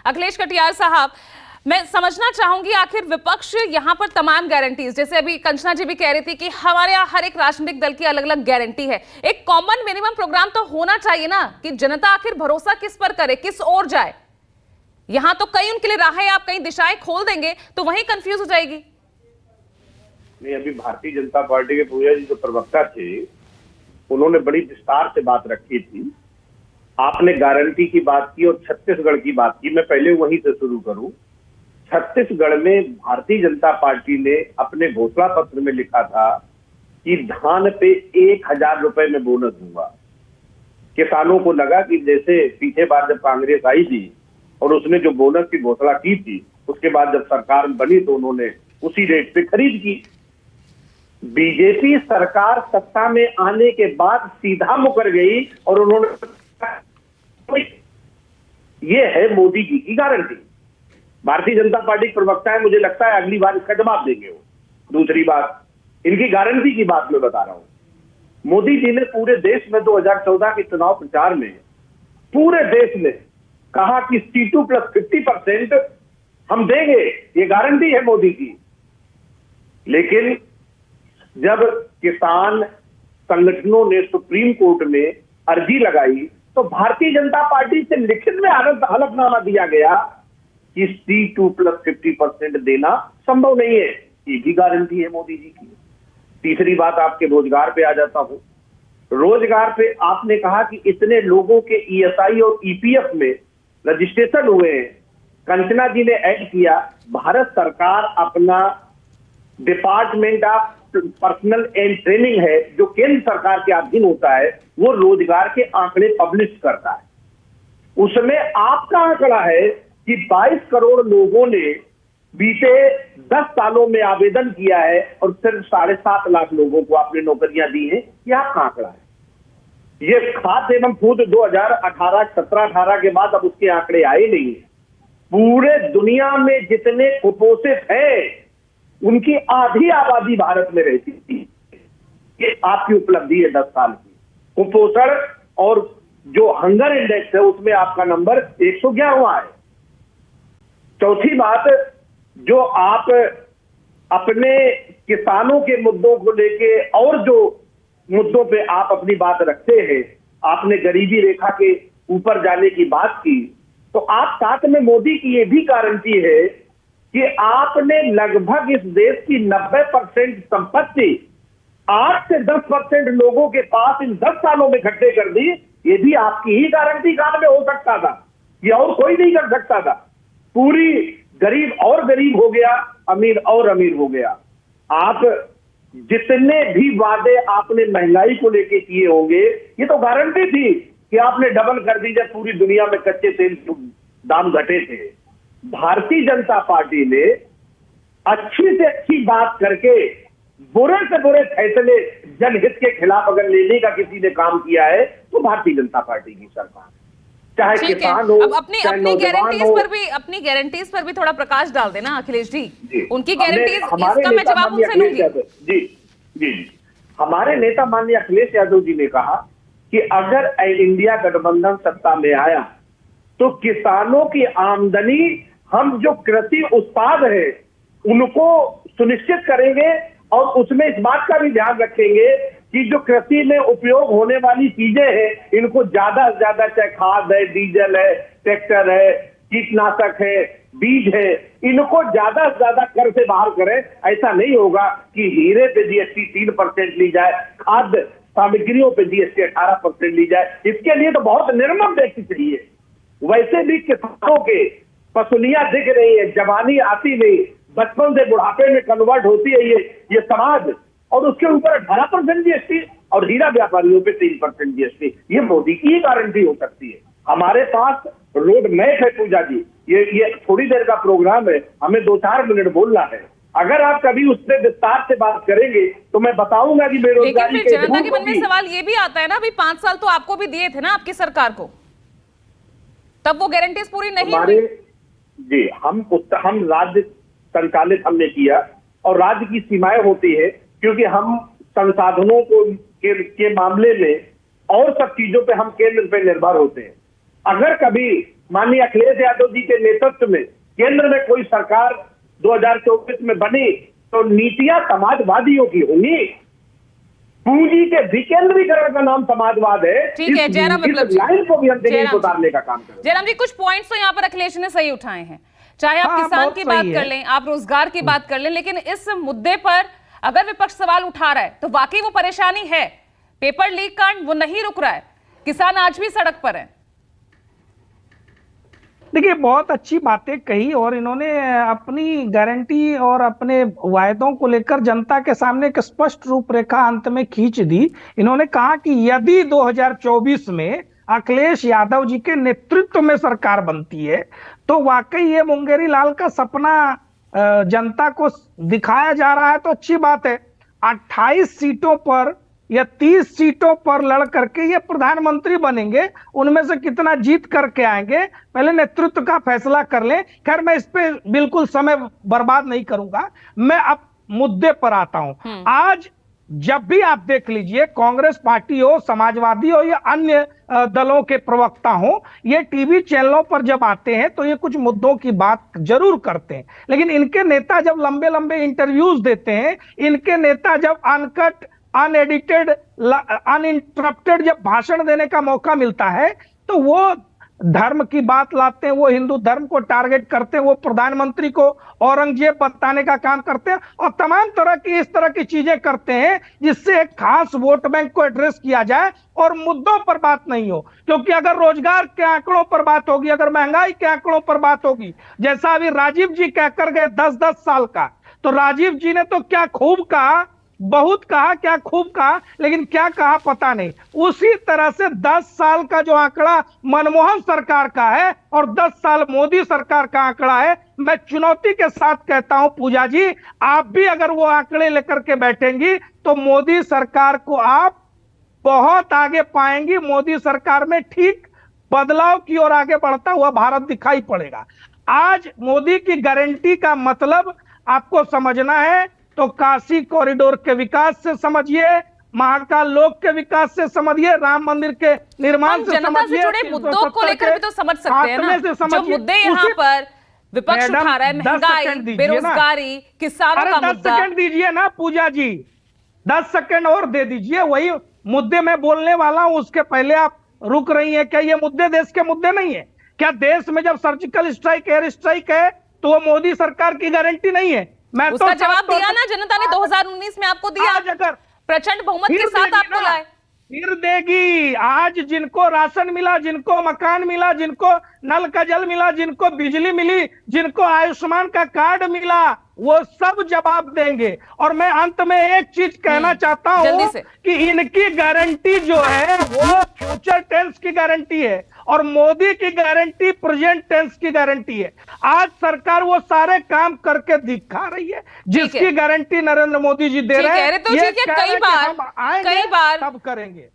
अखिलेश कटियार साहब, मैं समझना चाहूंगी आखिर विपक्ष यहाँ पर तमाम गारंटीज, जैसे अभी कंचना जी भी कह रही थी कि हमारे यहाँ हर एक राजनीतिक दल की अलग अलग गारंटी है। एक कॉमन मिनिमम प्रोग्राम तो होना चाहिए ना कि जनता आखिर भरोसा किस पर करे, किस ओर जाए। यहाँ तो कई उनके लिए राहें आप कई दिशाएं खोल देंगे तो वहीं कंफ्यूज हो जाएगी। नहीं, अभी भारतीय जनता पार्टी के पूजा जी जो प्रवक्ता थे उन्होंने बड़ी विस्तार से बात रखी थी। आपने गारंटी की बात की और छत्तीसगढ़ की बात की, मैं पहले वहीं से शुरू करूं। छत्तीसगढ़ में भारतीय जनता पार्टी ने अपने घोषणा पत्र में लिखा था कि धान पे 1,000 रुपए में बोनस दूंगा। किसानों को लगा कि जैसे पीछे बार जब कांग्रेस आई थी और उसने जो बोनस की घोषणा की थी, उसके बाद जब सरकार बनी तो उन्होंने उसी रेट पे खरीद की। बीजेपी सरकार सत्ता में आने के बाद सीधा मुकर गई और उन्होंने, ये है मोदी जी की गारंटी। भारतीय जनता पार्टी के प्रवक्ता है, मुझे लगता है अगली बार इसका जवाब देंगे वो। दूसरी बात, इनकी गारंटी की बात मैं बता रहा हूं। मोदी जी ने पूरे देश में 2014 के चुनाव प्रचार में पूरे देश में कहा कि C2 + 50% हम देंगे, ये गारंटी है मोदी की। लेकिन जब किसान संगठनों ने सुप्रीम कोर्ट में अर्जी लगाई तो भारतीय जनता पार्टी से लिखित में हलफनामा दिया गया कि C2 + 50% देना संभव नहीं है। ये भी गारंटी है मोदी जी की। तीसरी बात, आपके रोजगार पे आ जाता हूं। रोजगार पे आपने कहा कि इतने लोगों के ESI और EPF में रजिस्ट्रेशन हुए हैं। कंचना जी ने ऐड किया, भारत सरकार अपना department of personal and training है जो केंद्र सरकार के अधीन होता है, वो रोजगार के आंकड़े पब्लिश करता है। उसमें आपका आंकड़ा है कि 22 करोड़ लोगों ने बीते 10 सालों में आवेदन किया है और सिर्फ 7.5 लाख लोगों को आपने नौकरियां दी हैं। यह आपका आंकड़ा है। ये खाद्य एवं फूड 2017-18 के बाद अब उसके आंकड़े आए नहीं। पूरे दुनिया में जितने कुपोषित हैं उनकी आधी आबादी भारत में रहती थी। ये आपकी उपलब्धि है 10 साल की। कुपोषण और जो हंगर इंडेक्स है उसमें आपका नंबर 111वां है। चौथी बात, जो आप अपने किसानों के मुद्दों को लेके और जो मुद्दों पे आप अपनी बात रखते हैं, आपने गरीबी रेखा के ऊपर जाने की बात की, तो आप साथ में मोदी की ये भी गारंटी है कि आपने लगभग इस देश की 90% संपत्ति 8 से 10% लोगों के पास इन 10 सालों में इकट्ठे कर दी। ये भी आपकी ही गारंटी काल में हो सकता था, ये और कोई नहीं कर सकता था। पूरी गरीब और गरीब हो गया, अमीर और अमीर हो गया। आप जितने भी वादे आपने महंगाई को लेके किए होंगे, ये तो गारंटी थी कि आपने डबल कर दी जब पूरी दुनिया में कच्चे तेल दाम घटे थे। भारतीय जनता पार्टी ने अच्छी से अच्छी बात करके बुरे से बुरे फैसले जनहित के खिलाफ अगर लेने का किसी ने काम किया है तो भारतीय जनता पार्टी की सरकार, चाहे किसान हो, अब अपनी अपनी गारंटीज पर भी थोड़ा प्रकाश डाल देना अखिलेश जी। उनकी गारंटीज, इसका मैं जवाब उनसे लूंगी। जी, हमारे नेता माननीय अखिलेश यादव जी ने कहा कि अगर इंडिया गठबंधन सत्ता में आया तो किसानों की आमदनी, हम जो कृषि उत्पाद है उनको सुनिश्चित करेंगे और उसमें इस बात का भी ध्यान रखेंगे कि जो कृषि में उपयोग होने वाली चीजें हैं इनको ज्यादा से ज्यादा, चाहे खाद है, डीजल है, ट्रैक्टर है, कीटनाशक है, बीज है, इनको ज्यादा से ज्यादा कर से बाहर करें। ऐसा नहीं होगा कि हीरे पे GST 3% ली जाए, खाद्य सामग्रियों पे GST 18% ली जाए। इसके लिए तो बहुत निर्मम व्यक्ति चाहिए। वैसे भी किसानों के पसलियां दिख रही है, जवानी आती नहीं, बचपन से बुढ़ापे में कन्वर्ट होती है ये समाज, और उसके ऊपर 18% GST और हीरा व्यापारियों पे 3% GST। ये मोदी की ही गारंटी हो सकती है। हमारे पास रोड मैप है पूजा जी। ये थोड़ी देर का प्रोग्राम है, हमें 2-4 मिनट बोलना है। अगर आप कभी उससे विस्तार से बात करेंगे तो मैं बताऊंगा कि बेरोजगारी के जनता के मन में सवाल ये भी आता है ना, अभी 5 साल तो आपको भी दिए थे ना आपकी सरकार को, तब वो गारंटीज पूरी नहीं हुई। जी, हम राज्य संचालित हमने किया और राज्य की सीमाएं होती है, क्योंकि हम संसाधनों को के मामले में और सब चीजों पे हम केंद्र पे निर्भर होते हैं। अगर कभी माननीय अखिलेश यादव जी के नेतृत्व में केंद्र में कोई सरकार 2024 में बनी तो नीतियां समाजवादियों की होंगी। पूंजी के विकेंद्रीकरण का नाम समाजवाद है। ठीक है जयराम विप्लव जी, लाइन को भी हम दिल्ली उतारने का काम करें। जयराम जी कुछ पॉइंट्स तो यहाँ पर अखिलेश ने सही उठाए हैं, चाहे आप किसान की बात कर लें, आप रोजगार की बात कर लें, लेकिन इस मुद्दे पर अगर विपक्ष सवाल उठा रहा है तो वाकई वो परेशानी है। पेपर लीक कांड वो नहीं रुक रहा है, किसान आज भी सड़क पर है। देखिए बहुत अच्छी बातें कही और इन्होंने अपनी गारंटी और अपने वायदों को लेकर जनता के सामने एक स्पष्ट रूपरेखा अंत में खींच दी। इन्होंने कहा कि यदि 2024 में अखिलेश यादव जी के नेतृत्व में सरकार बनती है तो वाकई ये मुंगेरी लाल का सपना जनता को दिखाया जा रहा है तो अच्छी बात है। 28 सीटों पर या 30 सीटों पर लड़ करके ये प्रधानमंत्री बनेंगे, उनमें से कितना जीत करके आएंगे पहले नेतृत्व का फैसला कर लें। खैर मैं इस पे बिल्कुल समय बर्बाद नहीं करूंगा, मैं अब मुद्दे पर आता हूं। आज जब भी आप देख लीजिए कांग्रेस पार्टी हो, समाजवादी हो या अन्य दलों के प्रवक्ता हो, ये टीवी चैनलों पर जब आते हैं तो ये कुछ मुद्दों की बात जरूर करते हैं, लेकिन इनके नेता जब लंबे लंबे इंटरव्यूज देते हैं, इनके नेता जब अनकट अनएडिटेड अनइंटरप्टेड जब भाषण देने का मौका मिलता है तो वो धर्म की बात लाते हैं, वो हिंदू धर्म को टारगेट करते हैं, वो प्रधानमंत्री को औरंगजेब बताने का काम करते हैं और तमाम तरह की इस तरह की चीजें करते हैं जिससे एक खास वोट बैंक को एड्रेस किया जाए और मुद्दों पर बात नहीं हो। क्योंकि अगर रोजगार के आंकड़ों पर बात होगी, अगर महंगाई के आंकड़ों पर बात होगी, जैसा अभी राजीव जी कहकर गए 10-10 साल का, तो राजीव जी ने तो क्या खूब कहा, बहुत कहा, क्या खूब कहा, लेकिन क्या कहा पता नहीं। उसी तरह से 10 साल का जो आंकड़ा मनमोहन सरकार का है और 10 साल मोदी सरकार का आंकड़ा है, मैं चुनौती के साथ कहता हूं पूजा जी, आप भी अगर वो आंकड़े लेकर के बैठेंगी तो मोदी सरकार को आप बहुत आगे पाएंगी। मोदी सरकार में ठीक बदलाव की ओर आगे बढ़ता हुआ भारत दिखाई पड़ेगा। आज मोदी की गारंटी का मतलब आपको समझना है तो काशी कॉरिडोर के विकास से समझिए, महाकाल लोक के विकास से समझिए, राम मंदिर के निर्माण से जनता से जुड़े मुद्दों को लेकर भी तो समझ सकते हैं ना, जो मुद्दे यहाँ पर विपक्ष उठा रहा है, महंगाई, बेरोजगारी, किसानों का मुद्दा। 10 सेकंड दीजिए ना पूजा जी, 10 सेकंड और दे दीजिए, वही मुद्दे मैं बोलने वाला हूं, उसके पहले आप रुक रही हैं। क्या ये मुद्दे देश के मुद्दे नहीं है? क्या देश में जब सर्जिकल स्ट्राइक, एयर स्ट्राइक है तो वो मोदी सरकार की गारंटी नहीं है? मैं उसका तो जवाब दिया ना जनता ने, 2019 में आपको दिया, अगर प्रचंड बहुमत के साथ आपको लाए। फिर देगी। आज जिनको राशन मिला, जिनको मकान मिला, जिनको नल का जल मिला, जिनको बिजली मिली, जिनको आयुष्मान का कार्ड मिला, वो सब जवाब देंगे। और मैं अंत में एक चीज कहना चाहता हूं कि इनकी गारंटी जो है वो फ्यूचर टेंस की गारंटी है और मोदी की गारंटी प्रेजेंट टेंस की गारंटी है। आज सरकार वो सारे काम करके दिखा रही है जिसकी गारंटी नरेंद्र मोदी जी दे रहे हैं। तो कई बार तब करेंगे।